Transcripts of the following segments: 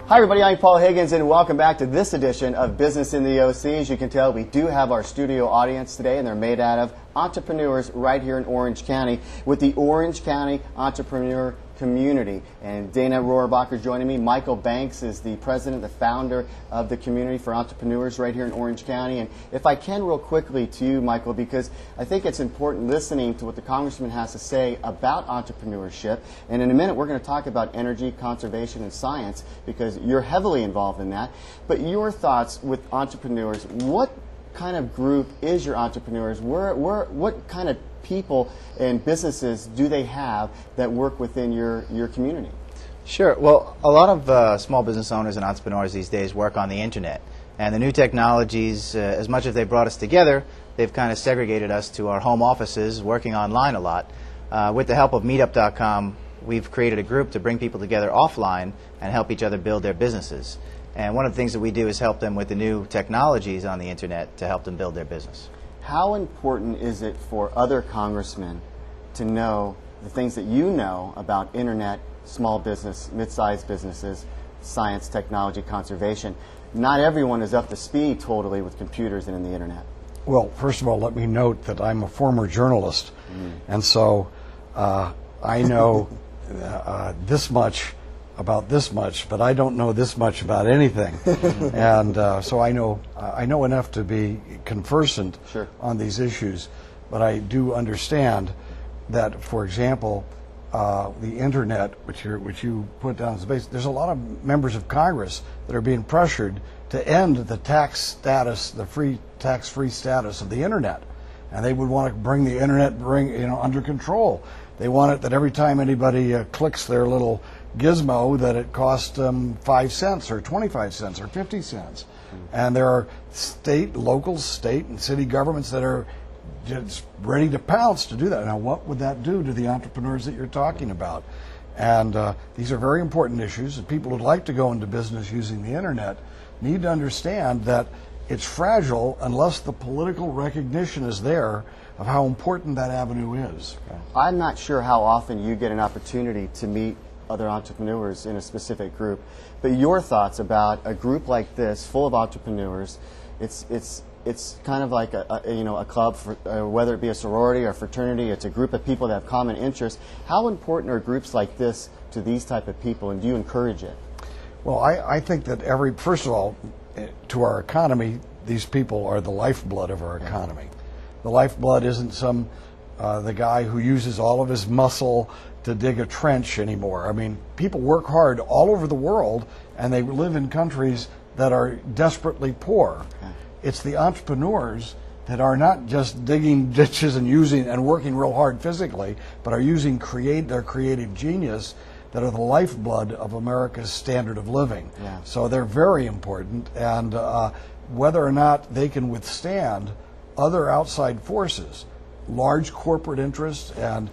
Hi everybody, I'm Paul Higgins and welcome back to this edition of Business in the OC. As you can tell, we do have our studio audience today and they're made out of entrepreneurs right here in Orange County with the Orange County Entrepreneur Community. And Dana Rohrabacher is joining me. Michael Banks is the president, the founder of the community for entrepreneurs right here in Orange County. And if I can real quickly to you, Michael, because I think it's important listening to what the congressman has to say about entrepreneurship. And in a minute, we're going to talk about energy, conservation, and science because you're heavily involved in that. But your thoughts with entrepreneurs, what kind of group is your entrepreneurs? What kind of people and businesses do they have that work within your community? Sure. Well, a lot of small business owners and entrepreneurs these days work on the internet. And the new technologies, as much as they brought us together, they've kind of segregated us to our home offices working online a lot. With the help of Meetup.com, we've created a group to bring people together offline and help each other build their businesses. And one of the things that we do is help them with the new technologies on the internet to help them build their business. How important is it for other congressmen to know the things that you know about internet, small business, mid-sized businesses, science, technology, conservation? Not everyone is up to speed totally with computers and in the internet. Well, first of all, let me note that I'm a former journalist, and so I know this much about this much, but I don't know this much about anything. And so I know enough to be conversant on these issues, but I do understand that, for example, the internet, which you put down as a base, there's a lot of members of Congress that are being pressured to end the tax status, the tax-free status of the internet, and they would want to bring the internet under control. They want it that every time anybody clicks their little gizmo that it costs 5 cents or 25 cents or 50 cents. And there are local, state, and city governments that are just ready to pounce to do that. Now, what would that do to the entrepreneurs that you're talking about? And these are very important issues, and people who'd like to go into business using the internet need to understand that it's fragile unless the political recognition is there of how important that avenue is. I'm not sure how often you get an opportunity to meet other entrepreneurs in a specific group, but your thoughts about a group like this full of entrepreneurs, it's kind of like a club, for, whether it be a sorority or fraternity. It's a group of people that have common interests. How important are groups like this to these type of people, and do you encourage it? Well, I think that first of all, to our economy, these people are the lifeblood of our economy. The lifeblood isn't the guy who uses all of his muscle to dig a trench anymore. I mean, people work hard all over the world, and they live in countries that are desperately poor. It's the entrepreneurs that are not just digging ditches and working real hard physically, but are using their creative genius that are the lifeblood of America's standard of living. So they're very important, and whether or not they can withstand other outside forces, large corporate interests, and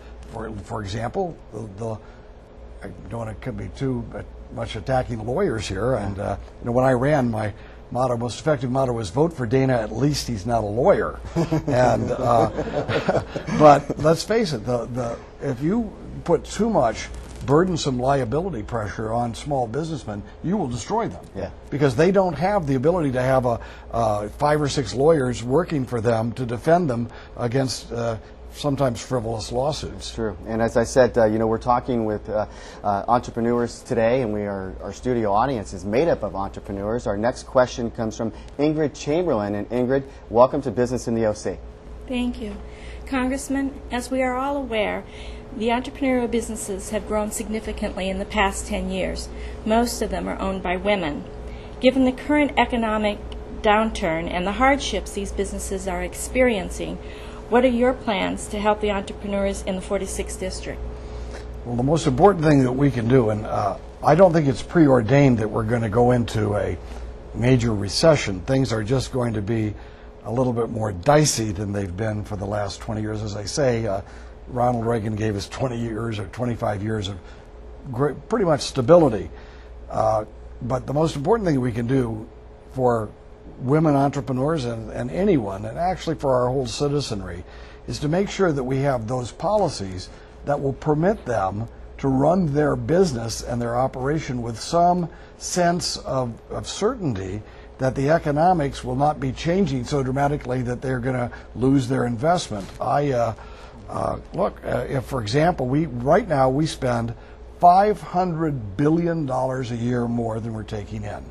for example, I don't want to be too much attacking lawyers here. And when I ran, my most effective motto was "Vote for Dana. At least he's not a lawyer." And but let's face it, if you put too much burdensome liability pressure on small businessmen, you will destroy them. Because they don't have the ability to have 5 or 6 lawyers working for them to defend them against sometimes frivolous lawsuits. It's true. And as I said, we're talking with entrepreneurs today, and our studio audience is made up of entrepreneurs. Our next question comes from Ingrid Chamberlain. And Ingrid, welcome to Business in the OC. Thank you. Congressman, as we are all aware, the entrepreneurial businesses have grown significantly in the past 10 years. Most of them are owned by women. Given the current economic downturn and the hardships these businesses are experiencing, what are your plans to help the entrepreneurs in the 46th District? Well, the most important thing that we can do, and I don't think it's preordained that we're going to go into a major recession. Things are just going to be a little bit more dicey than they've been for the last 20 years. As I say, Ronald Reagan gave us 20 years or 25 years of pretty much stability. But the most important thing we can do for women entrepreneurs and anyone, and actually for our whole citizenry, is to make sure that we have those policies that will permit them to run their business and their operation with some sense of certainty that the economics will not be changing so dramatically that they're going to lose their investment. If, for example, right now we spend $500 billion a year more than we're taking in.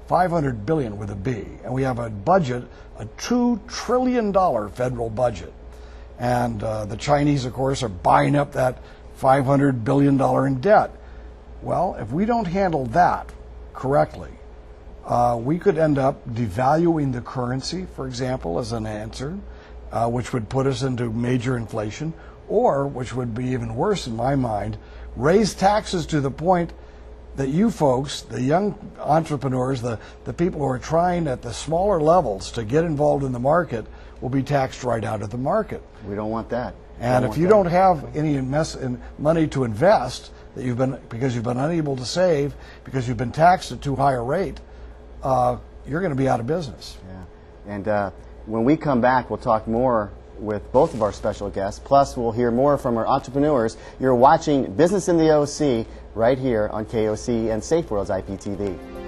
500 billion with a B. And we have a budget, a $2 trillion federal budget. And the Chinese, of course, are buying up that $500 billion in debt. Well, if we don't handle that correctly, we could end up devaluing the currency, for example, as an answer, which would put us into major inflation, or, which would be even worse in my mind, raise taxes to the point that you folks, the young entrepreneurs, the people who are trying at the smaller levels to get involved in the market, will be taxed right out of the market. We don't want that. And if you don't have any money to invest because you've been unable to save because you've been taxed at too high a rate, you're going to be out of business. Yeah. And when we come back, we'll talk more with both of our special guests. Plus, we'll hear more from our entrepreneurs. You're watching Business in the OC right here on KOC and Safe World's IPTV.